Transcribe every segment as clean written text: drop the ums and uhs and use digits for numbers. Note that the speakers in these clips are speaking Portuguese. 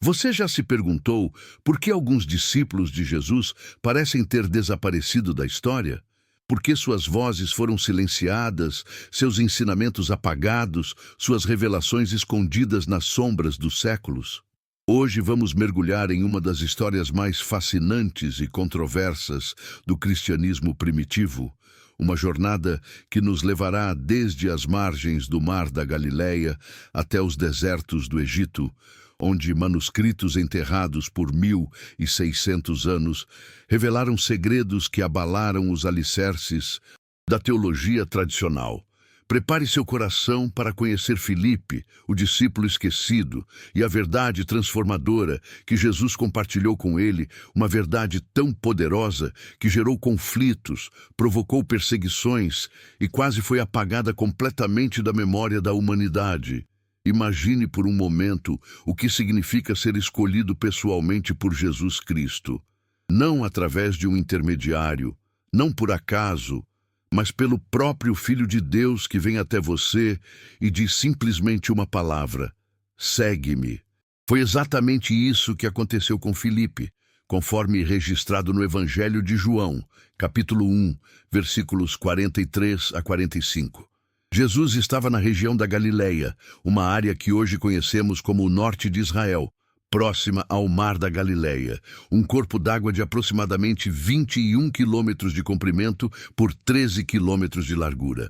Você já se perguntou por que alguns discípulos de Jesus parecem ter desaparecido da história? Por que suas vozes foram silenciadas, seus ensinamentos apagados, suas revelações escondidas nas sombras dos séculos? Hoje vamos mergulhar em uma das histórias mais fascinantes e controversas do cristianismo primitivo, uma jornada que nos levará desde as margens do Mar da Galileia até os desertos do Egito, onde manuscritos enterrados por 1.600 anos revelaram segredos que abalaram os alicerces da teologia tradicional. Prepare seu coração para conhecer Filipe, o discípulo esquecido, e a verdade transformadora que Jesus compartilhou com ele, uma verdade tão poderosa que gerou conflitos, provocou perseguições e quase foi apagada completamente da memória da humanidade. Imagine por um momento o que significa ser escolhido pessoalmente por Jesus Cristo. Não através de um intermediário, não por acaso, mas pelo próprio Filho de Deus que vem até você e diz simplesmente uma palavra: segue-me. Foi exatamente isso que aconteceu com Filipe, conforme registrado no Evangelho de João, capítulo 1, versículos 43 a 45. Jesus estava na região da Galileia, uma área que hoje conhecemos como o norte de Israel, próxima ao Mar da Galileia, um corpo d'água de aproximadamente 21 quilômetros de comprimento por 13 quilômetros de largura.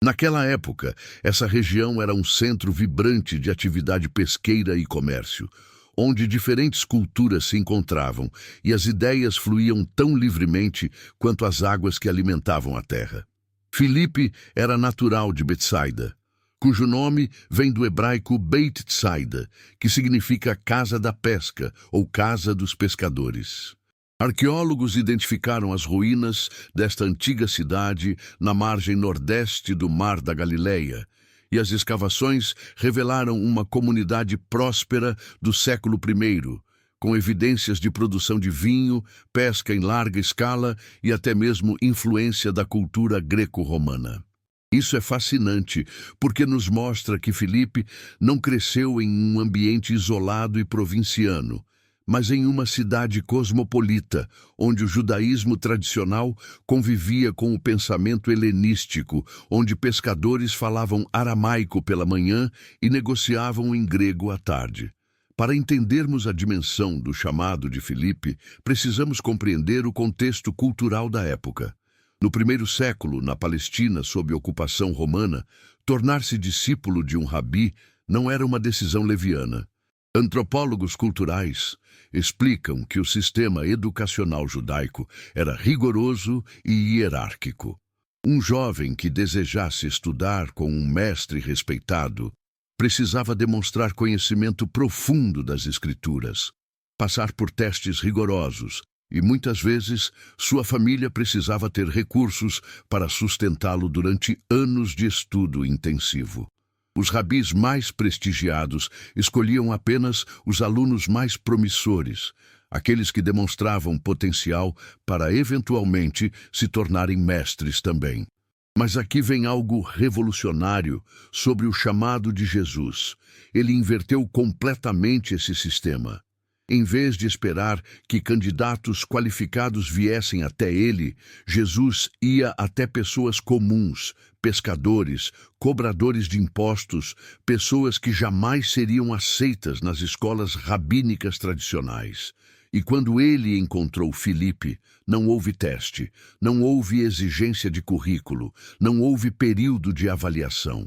Naquela época, essa região era um centro vibrante de atividade pesqueira e comércio, onde diferentes culturas se encontravam e as ideias fluíam tão livremente quanto as águas que alimentavam a terra. Filipe era natural de Betsaida, cujo nome vem do hebraico Beit Tsaida, que significa casa da pesca ou casa dos pescadores. Arqueólogos identificaram as ruínas desta antiga cidade na margem nordeste do Mar da Galileia, e as escavações revelaram uma comunidade próspera do século I, com evidências de produção de vinho, pesca em larga escala e até mesmo influência da cultura greco-romana. Isso é fascinante, porque nos mostra que Filipe não cresceu em um ambiente isolado e provinciano, mas em uma cidade cosmopolita, onde o judaísmo tradicional convivia com o pensamento helenístico, onde pescadores falavam aramaico pela manhã e negociavam em grego à tarde. Para entendermos a dimensão do chamado de Filipe, precisamos compreender o contexto cultural da época. No primeiro século, na Palestina, sob ocupação romana, tornar-se discípulo de um rabi não era uma decisão leviana. Antropólogos culturais explicam que o sistema educacional judaico era rigoroso e hierárquico. Um jovem que desejasse estudar com um mestre respeitado precisava demonstrar conhecimento profundo das Escrituras, passar por testes rigorosos, e muitas vezes sua família precisava ter recursos para sustentá-lo durante anos de estudo intensivo. Os rabis mais prestigiados escolhiam apenas os alunos mais promissores, aqueles que demonstravam potencial para eventualmente se tornarem mestres também. Mas aqui vem algo revolucionário sobre o chamado de Jesus. Ele inverteu completamente esse sistema. Em vez de esperar que candidatos qualificados viessem até ele, Jesus ia até pessoas comuns, pescadores, cobradores de impostos, pessoas que jamais seriam aceitas nas escolas rabínicas tradicionais. E quando ele encontrou Filipe, não houve teste, não houve exigência de currículo, não houve período de avaliação.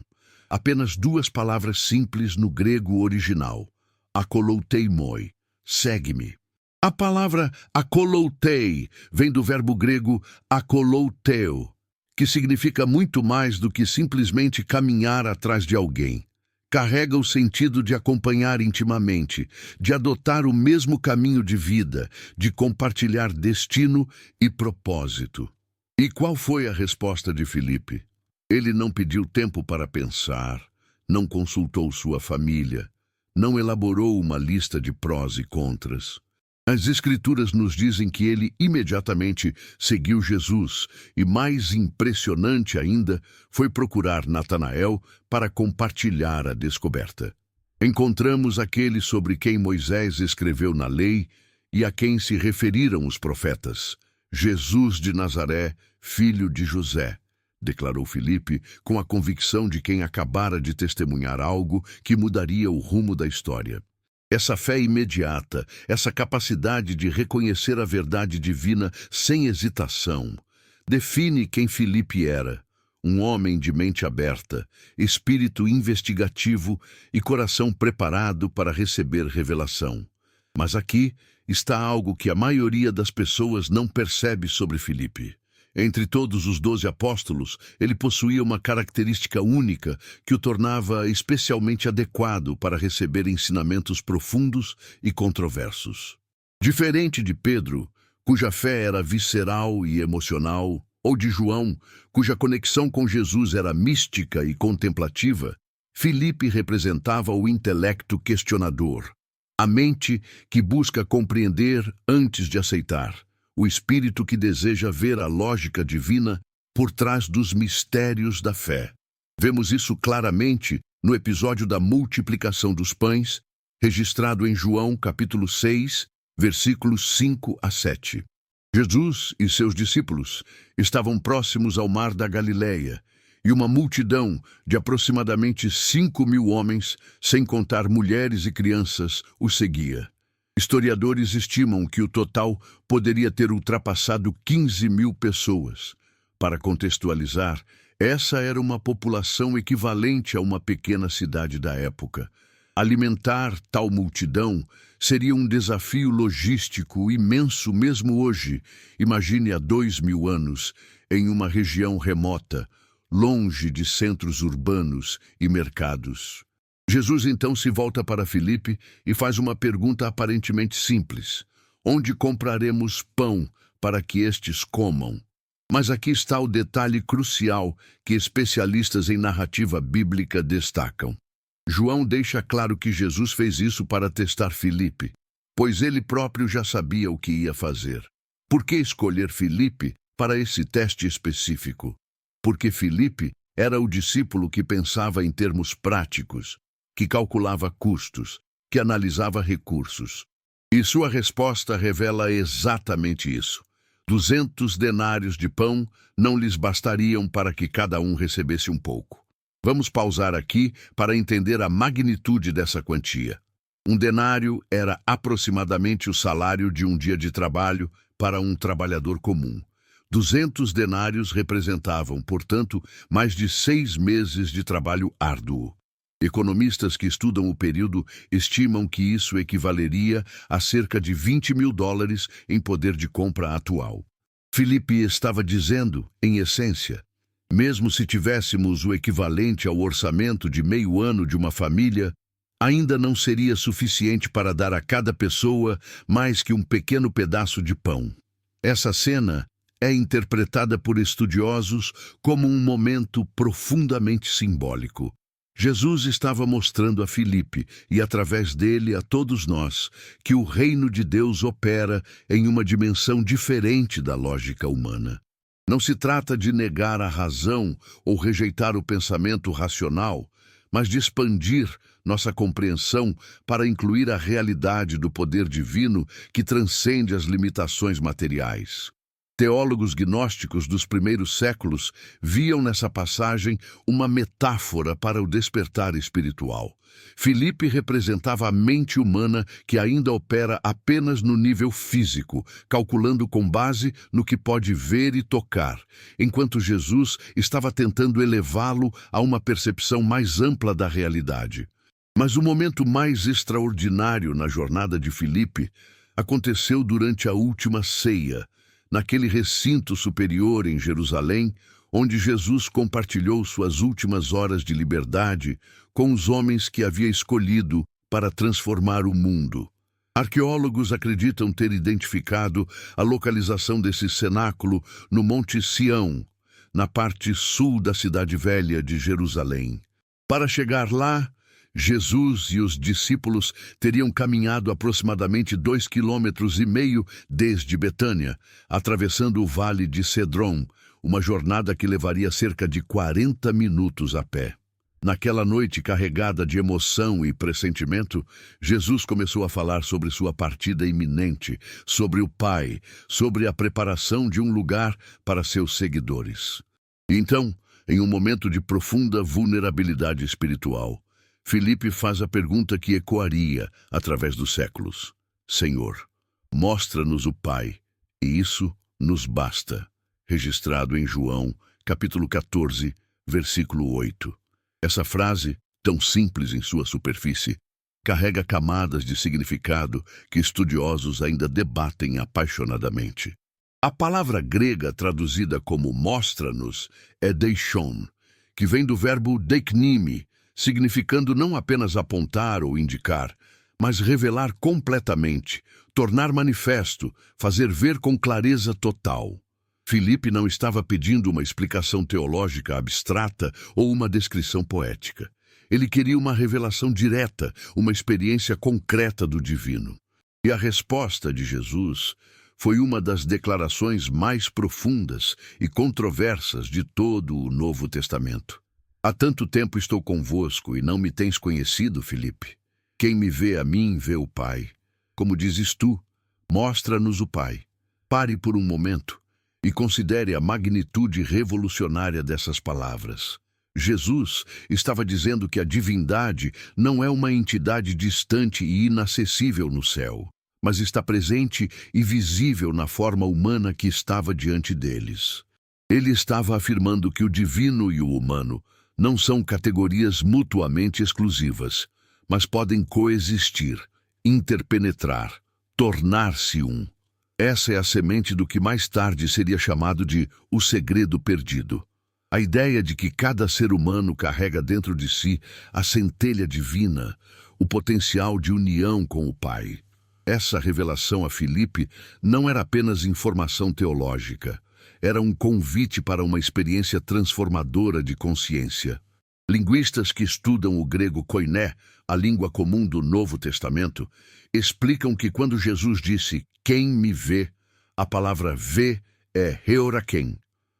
Apenas duas palavras simples no grego original: akoloutei-moi, segue-me. A palavra akoloutei vem do verbo grego akolouteo, que significa muito mais do que simplesmente caminhar atrás de alguém. Carrega o sentido de acompanhar intimamente, de adotar o mesmo caminho de vida, de compartilhar destino e propósito. E qual foi a resposta de Filipe? Ele não pediu tempo para pensar, não consultou sua família, não elaborou uma lista de prós e contras. As Escrituras nos dizem que ele imediatamente seguiu Jesus e, mais impressionante ainda, foi procurar Natanael para compartilhar a descoberta. encontramos aquele sobre quem Moisés escreveu na lei e a quem se referiram os profetas, Jesus de Nazaré, filho de José, declarou Filipe com a convicção de quem acabara de testemunhar algo que mudaria o rumo da história. Essa fé imediata, essa capacidade de reconhecer a verdade divina sem hesitação, define quem Filipe era. Um homem de mente aberta, espírito investigativo e coração preparado para receber revelação. Mas aqui está algo que a maioria das pessoas não percebe sobre Filipe. Entre todos os 12 apóstolos, ele possuía uma característica única que o tornava especialmente adequado para receber ensinamentos profundos e controversos. Diferente de Pedro, cuja fé era visceral e emocional, ou de João, cuja conexão com Jesus era mística e contemplativa, Filipe representava o intelecto questionador, a mente que busca compreender antes de aceitar, o espírito que deseja ver a lógica divina por trás dos mistérios da fé. Vemos isso claramente no episódio da multiplicação dos pães, registrado em João capítulo 6, versículos 5 a 7. Jesus e seus discípulos estavam próximos ao mar da Galileia, e uma multidão de aproximadamente 5.000 homens, sem contar mulheres e crianças, o seguia. Historiadores estimam que o total poderia ter ultrapassado 15.000 pessoas. Para contextualizar, essa era uma população equivalente a uma pequena cidade da época. Alimentar tal multidão seria um desafio logístico imenso mesmo hoje. Imagine há 2.000 anos, em uma região remota, longe de centros urbanos e mercados. Jesus então se volta para Filipe e faz uma pergunta aparentemente simples: onde compraremos pão para que estes comam? Mas aqui está o detalhe crucial que especialistas em narrativa bíblica destacam. João deixa claro que Jesus fez isso para testar Filipe, pois ele próprio já sabia o que ia fazer. Por que escolher Filipe para esse teste específico? Porque Filipe era o discípulo que pensava em termos práticos, que calculava custos, que analisava recursos. E sua resposta revela exatamente isso. 200 denários de pão não lhes bastariam para que cada um recebesse um pouco. Vamos pausar aqui para entender a magnitude dessa quantia. Um denário era aproximadamente o salário de um dia de trabalho para um trabalhador comum. 200 denários representavam, portanto, mais de 6 meses de trabalho árduo. Economistas que estudam o período estimam que isso equivaleria a cerca de $20.000 em poder de compra atual. Filipe estava dizendo, em essência, mesmo se tivéssemos o equivalente ao orçamento de meio ano de uma família, ainda não seria suficiente para dar a cada pessoa mais que um pequeno pedaço de pão. Essa cena é interpretada por estudiosos como um momento profundamente simbólico. Jesus estava mostrando a Filipe, e através dele a todos nós, que o reino de Deus opera em uma dimensão diferente da lógica humana. Não se trata de negar a razão ou rejeitar o pensamento racional, mas de expandir nossa compreensão para incluir a realidade do poder divino que transcende as limitações materiais. Teólogos gnósticos dos primeiros séculos viam nessa passagem uma metáfora para o despertar espiritual. Filipe representava a mente humana que ainda opera apenas no nível físico, calculando com base no que pode ver e tocar, enquanto Jesus estava tentando elevá-lo a uma percepção mais ampla da realidade. Mas o momento mais extraordinário na jornada de Filipe aconteceu durante a última ceia, naquele recinto superior em Jerusalém, onde Jesus compartilhou suas últimas horas de liberdade com os homens que havia escolhido para transformar o mundo. Arqueólogos acreditam ter identificado a localização desse cenáculo no Monte Sião, na parte sul da cidade velha de Jerusalém. Para chegar lá, Jesus e os discípulos teriam caminhado aproximadamente 2,5 quilômetros desde Betânia, atravessando o vale de Cedron, uma jornada que levaria cerca de 40 minutos a pé. Naquela noite carregada de emoção e pressentimento, Jesus começou a falar sobre sua partida iminente, sobre o Pai, sobre a preparação de um lugar para seus seguidores. Então, em um momento de profunda vulnerabilidade espiritual, Filipe faz a pergunta que ecoaria através dos séculos: Senhor, mostra-nos o Pai, e isso nos basta. Registrado em João, capítulo 14, versículo 8. Essa frase, tão simples em sua superfície, carrega camadas de significado que estudiosos ainda debatem apaixonadamente. A palavra grega traduzida como mostra-nos é deishon, que vem do verbo deiknimi, significando não apenas apontar ou indicar, mas revelar completamente, tornar manifesto, fazer ver com clareza total. Filipe não estava pedindo uma explicação teológica abstrata ou uma descrição poética. Ele queria uma revelação direta, uma experiência concreta do divino. E a resposta de Jesus foi uma das declarações mais profundas e controversas de todo o Novo Testamento. Há tanto tempo estou convosco e não me tens conhecido, Filipe. Quem me vê a mim, vê o Pai. Como dizes tu, mostra-nos o Pai. Pare por um momento e considere a magnitude revolucionária dessas palavras. Jesus estava dizendo que a divindade não é uma entidade distante e inacessível no céu, mas está presente e visível na forma humana que estava diante deles. Ele estava afirmando que o divino e o humano não são categorias mutuamente exclusivas, mas podem coexistir, interpenetrar, tornar-se um. Essa é a semente do que mais tarde seria chamado de o segredo perdido. A ideia de que cada ser humano carrega dentro de si a centelha divina, o potencial de união com o Pai. Essa revelação a Filipe não era apenas informação teológica, era um convite para uma experiência transformadora de consciência. Linguistas que estudam o grego koiné, a língua comum do Novo Testamento, explicam que quando Jesus disse "quem me vê", a palavra vê é heoraken,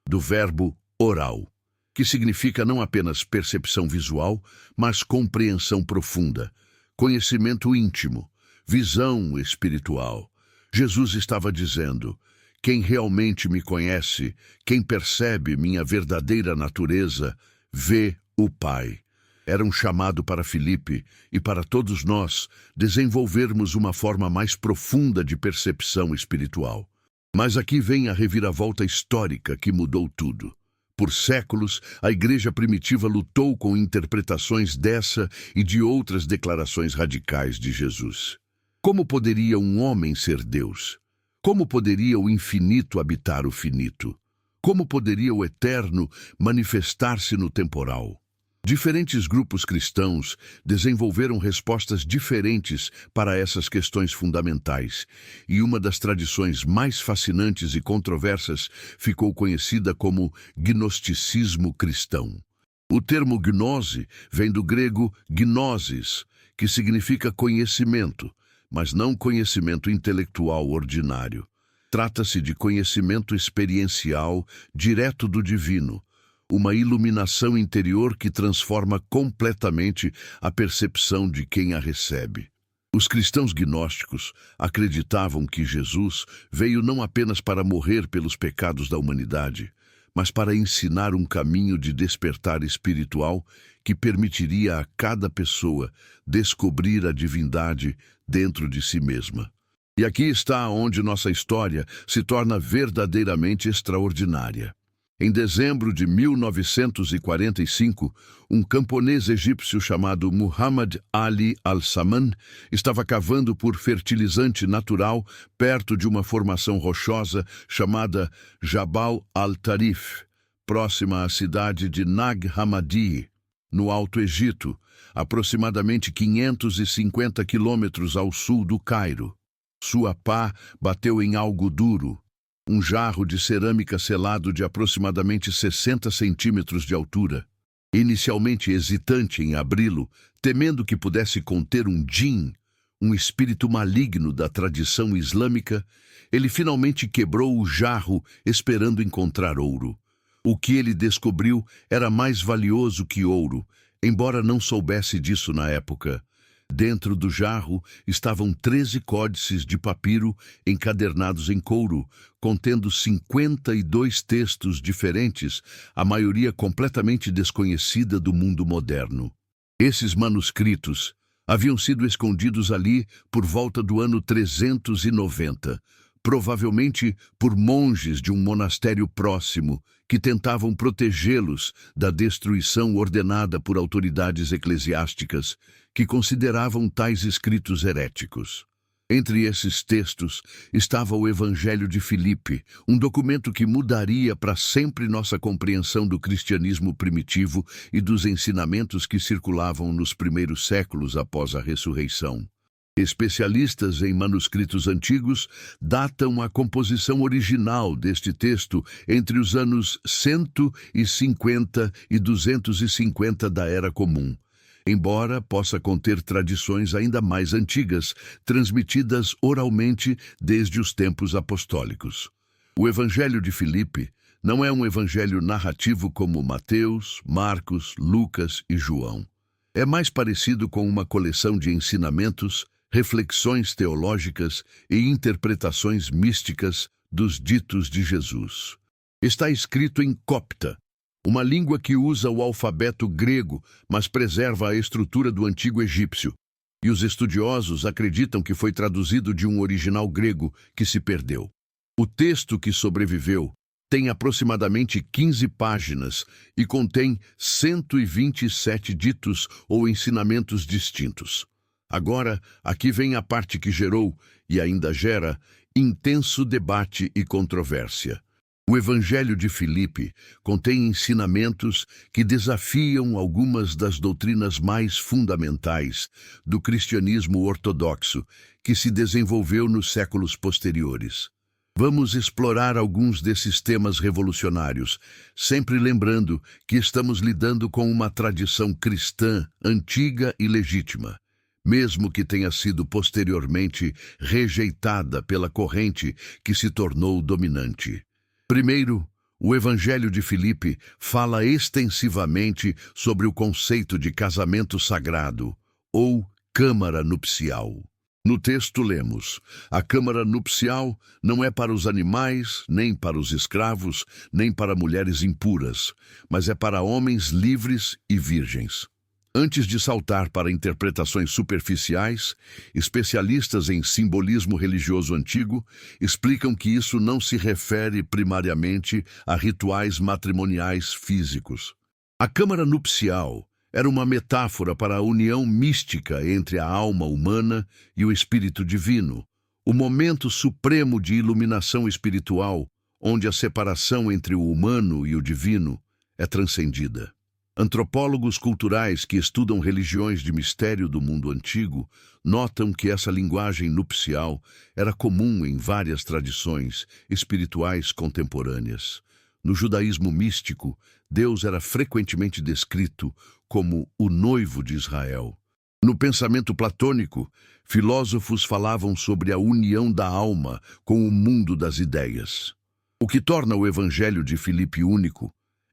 do verbo oral, que significa não apenas percepção visual, mas compreensão profunda, conhecimento íntimo, visão espiritual. Jesus estava dizendo: quem realmente me conhece, quem percebe minha verdadeira natureza, vê o Pai. Era um chamado para Filipe e para todos nós desenvolvermos uma forma mais profunda de percepção espiritual. Mas aqui vem a reviravolta histórica que mudou tudo. Por séculos, a igreja primitiva lutou com interpretações dessa e de outras declarações radicais de Jesus. Como poderia um homem ser Deus? Como poderia o infinito habitar o finito? Como poderia o eterno manifestar-se no temporal? Diferentes grupos cristãos desenvolveram respostas diferentes para essas questões fundamentais, e uma das tradições mais fascinantes e controversas ficou conhecida como gnosticismo cristão. O termo gnose vem do grego gnosis, que significa conhecimento, mas não conhecimento intelectual ordinário. Trata-se de conhecimento experiencial direto do divino, uma iluminação interior que transforma completamente a percepção de quem a recebe. Os cristãos gnósticos acreditavam que Jesus veio não apenas para morrer pelos pecados da humanidade, mas para ensinar um caminho de despertar espiritual que permitiria a cada pessoa descobrir a divindade dentro de si mesma. E aqui está onde nossa história se torna verdadeiramente extraordinária. Em dezembro de 1945, um camponês egípcio chamado Muhammad Ali al-Saman estava cavando por fertilizante natural perto de uma formação rochosa chamada Jabal al-Tarif, próxima à cidade de Nag Hammadi, no Alto Egito, aproximadamente 550 quilômetros ao sul do Cairo. Sua pá bateu em algo duro, um jarro de cerâmica selado de aproximadamente 60 centímetros de altura. Inicialmente hesitante em abri-lo, temendo que pudesse conter um djinn, um espírito maligno da tradição islâmica, ele finalmente quebrou o jarro esperando encontrar ouro. O que ele descobriu era mais valioso que ouro, embora não soubesse disso na época. Dentro do jarro estavam 13 códices de papiro encadernados em couro, contendo 52 textos diferentes, a maioria completamente desconhecida do mundo moderno. Esses manuscritos haviam sido escondidos ali por volta do ano 390, provavelmente por monges de um monastério próximo que tentavam protegê-los da destruição ordenada por autoridades eclesiásticas que consideravam tais escritos heréticos. Entre esses textos estava o Evangelho de Filipe, um documento que mudaria para sempre nossa compreensão do cristianismo primitivo e dos ensinamentos que circulavam nos primeiros séculos após a ressurreição. Especialistas em manuscritos antigos datam a composição original deste texto entre os anos 150 e 250 da Era Comum, embora possa conter tradições ainda mais antigas, transmitidas oralmente desde os tempos apostólicos. O Evangelho de Filipe não é um evangelho narrativo como Mateus, Marcos, Lucas e João. É mais parecido com uma coleção de ensinamentos, reflexões teológicas e interpretações místicas dos ditos de Jesus. Está escrito em copta, uma língua que usa o alfabeto grego, mas preserva a estrutura do antigo egípcio, e os estudiosos acreditam que foi traduzido de um original grego que se perdeu. O texto que sobreviveu tem aproximadamente 15 páginas e contém 127 ditos ou ensinamentos distintos. Agora, aqui vem a parte que gerou, e ainda gera, intenso debate e controvérsia. O Evangelho de Filipe contém ensinamentos que desafiam algumas das doutrinas mais fundamentais do cristianismo ortodoxo que se desenvolveu nos séculos posteriores. Vamos explorar alguns desses temas revolucionários, sempre lembrando que estamos lidando com uma tradição cristã antiga e legítima, mesmo que tenha sido posteriormente rejeitada pela corrente que se tornou dominante. Primeiro, o Evangelho de Filipe fala extensivamente sobre o conceito de casamento sagrado, ou câmara nupcial. No texto lemos: a câmara nupcial não é para os animais, nem para os escravos, nem para mulheres impuras, mas é para homens livres e virgens. Antes de saltar para interpretações superficiais, especialistas em simbolismo religioso antigo explicam que isso não se refere primariamente a rituais matrimoniais físicos. A câmara nupcial era uma metáfora para a união mística entre a alma humana e o espírito divino, o momento supremo de iluminação espiritual, onde a separação entre o humano e o divino é transcendida. Antropólogos culturais que estudam religiões de mistério do mundo antigo notam que essa linguagem nupcial era comum em várias tradições espirituais contemporâneas. No judaísmo místico, Deus era frequentemente descrito como o noivo de Israel. No pensamento platônico, filósofos falavam sobre a união da alma com o mundo das ideias. O que torna o Evangelho de Filipe único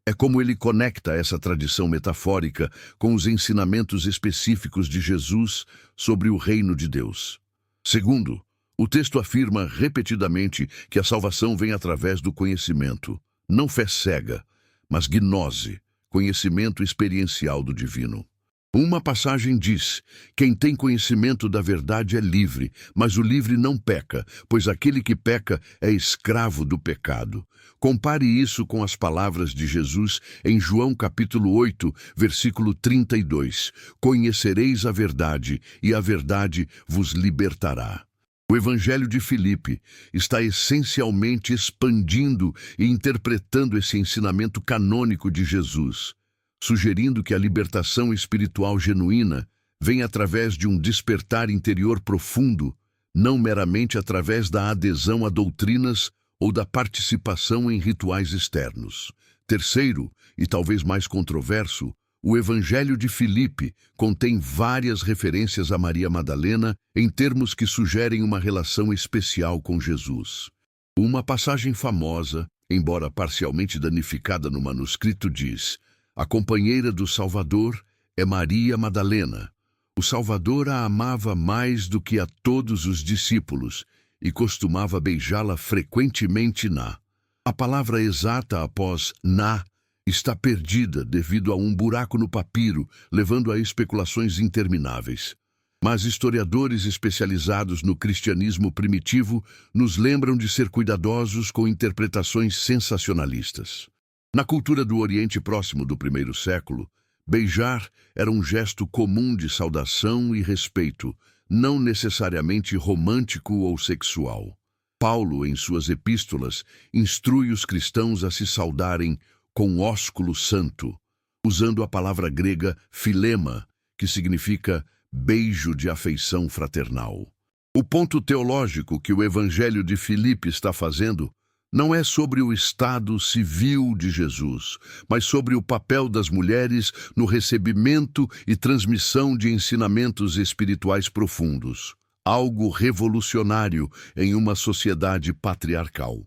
é como ele conecta essa tradição metafórica com os ensinamentos específicos de Jesus sobre o reino de Deus. Segundo, o texto afirma repetidamente que a salvação vem através do conhecimento, não fé cega, mas gnose, conhecimento experiencial do divino. Uma passagem diz: quem tem conhecimento da verdade é livre, mas o livre não peca, pois aquele que peca é escravo do pecado. Compare isso com as palavras de Jesus em João capítulo 8, versículo 32. Conhecereis a verdade, e a verdade vos libertará. O Evangelho de Filipe está essencialmente expandindo e interpretando esse ensinamento canônico de Jesus, sugerindo que a libertação espiritual genuína vem através de um despertar interior profundo, não meramente através da adesão a doutrinas ou da participação em rituais externos. Terceiro, e talvez mais controverso, o Evangelho de Filipe contém várias referências a Maria Madalena em termos que sugerem uma relação especial com Jesus. Uma passagem famosa, embora parcialmente danificada no manuscrito, diz: a companheira do Salvador é Maria Madalena. O Salvador a amava mais do que a todos os discípulos e costumava beijá-la frequentemente na. A palavra exata após na está perdida devido a um buraco no papiro, levando a especulações intermináveis. Mas historiadores especializados no cristianismo primitivo nos lembram de ser cuidadosos com interpretações sensacionalistas. Na cultura do Oriente Próximo do primeiro século, beijar era um gesto comum de saudação e respeito, não necessariamente romântico ou sexual. Paulo, em suas epístolas, instrui os cristãos a se saudarem com ósculo santo, usando a palavra grega philema, que significa beijo de afeição fraternal. O ponto teológico que o Evangelho de Filipe está fazendo não é sobre o estado civil de Jesus, mas sobre o papel das mulheres no recebimento e transmissão de ensinamentos espirituais profundos, algo revolucionário em uma sociedade patriarcal.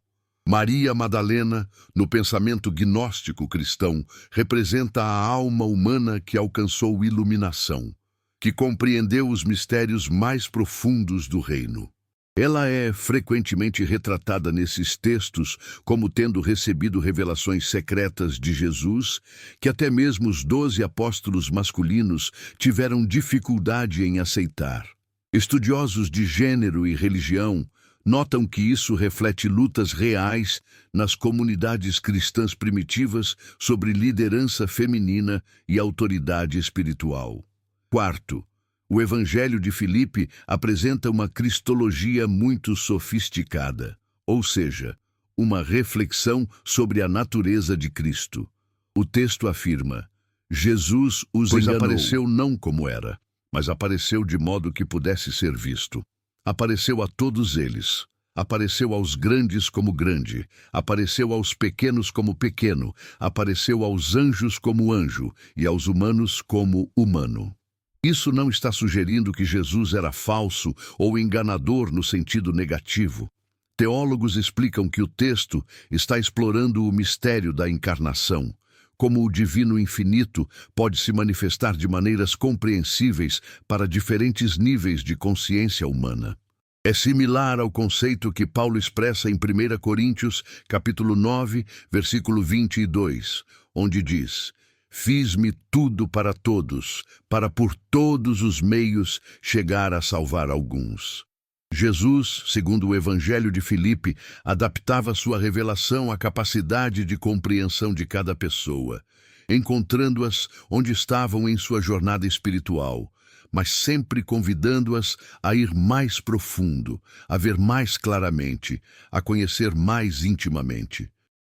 Maria Madalena, no pensamento gnóstico cristão, representa a alma humana que alcançou iluminação, que compreendeu os mistérios mais profundos do reino. Ela é frequentemente retratada nesses textos como tendo recebido revelações secretas de Jesus, que até mesmo os 12 apóstolos masculinos tiveram dificuldade em aceitar. Estudiosos de gênero e religião notam que isso reflete lutas reais nas comunidades cristãs primitivas sobre liderança feminina e autoridade espiritual. Quarto, o Evangelho de Filipe apresenta uma cristologia muito sofisticada, ou seja, uma reflexão sobre a natureza de Cristo. O texto afirma: Jesus os enganou. Apareceu não como era, mas apareceu de modo que pudesse ser visto. Apareceu a todos eles. Apareceu aos grandes como grande, apareceu aos pequenos como pequeno, apareceu aos anjos como anjo e aos humanos como humano. Isso não está sugerindo que Jesus era falso ou enganador no sentido negativo. Teólogos explicam que o texto está explorando o mistério da encarnação, como o divino infinito pode se manifestar de maneiras compreensíveis para diferentes níveis de consciência humana. É similar ao conceito que Paulo expressa em 1 Coríntios, capítulo 9, versículo 22, onde diz: Fiz-me tudo para todos, para por todos os meios chegar a salvar alguns. Jesus, segundo o Evangelho de Filipe, adaptava sua revelação à capacidade de compreensão de cada pessoa, encontrando-as onde estavam em sua jornada espiritual, mas sempre convidando-as a ir mais profundo, a ver mais claramente, a conhecer mais intimamente.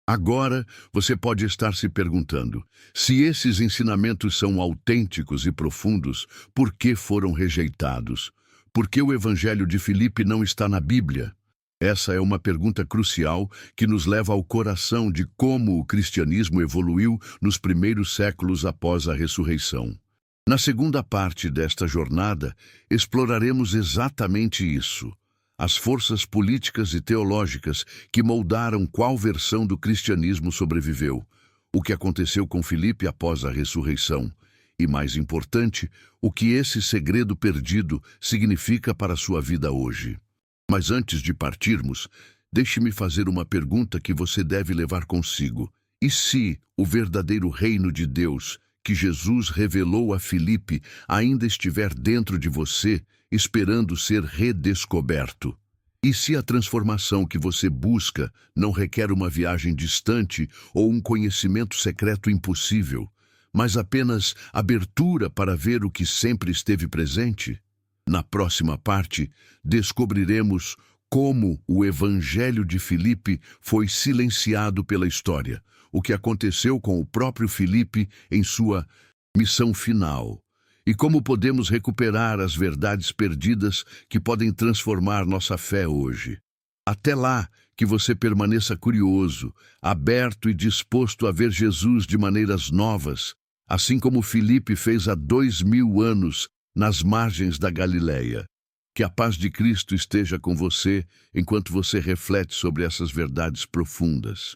Agora, você pode estar se perguntando, se esses ensinamentos são autênticos e profundos, por que foram rejeitados? Por que o Evangelho de Filipe não está na Bíblia? Essa é uma pergunta crucial que nos leva ao coração de como o cristianismo evoluiu nos primeiros séculos após a ressurreição. Na segunda parte desta jornada, exploraremos exatamente isso. As forças políticas e teológicas que moldaram qual versão do cristianismo sobreviveu, o que aconteceu com Filipe após a ressurreição, e, mais importante, o que esse segredo perdido significa para a sua vida hoje. Mas antes de partirmos, deixe-me fazer uma pergunta que você deve levar consigo. E se o verdadeiro reino de Deus, que Jesus revelou a Filipe, ainda estiver dentro de você, esperando ser redescoberto? E se a transformação que você busca não requer uma viagem distante ou um conhecimento secreto impossível, mas apenas abertura para ver o que sempre esteve presente? Na próxima parte, descobriremos como o Evangelho de Filipe foi silenciado pela história, o que aconteceu com o próprio Filipe em sua missão final, e como podemos recuperar as verdades perdidas que podem transformar nossa fé hoje. Até lá, que você permaneça curioso, aberto e disposto a ver Jesus de maneiras novas, assim como Filipe fez há 2000 anos nas margens da Galileia. Que a paz de Cristo esteja com você enquanto você reflete sobre essas verdades profundas.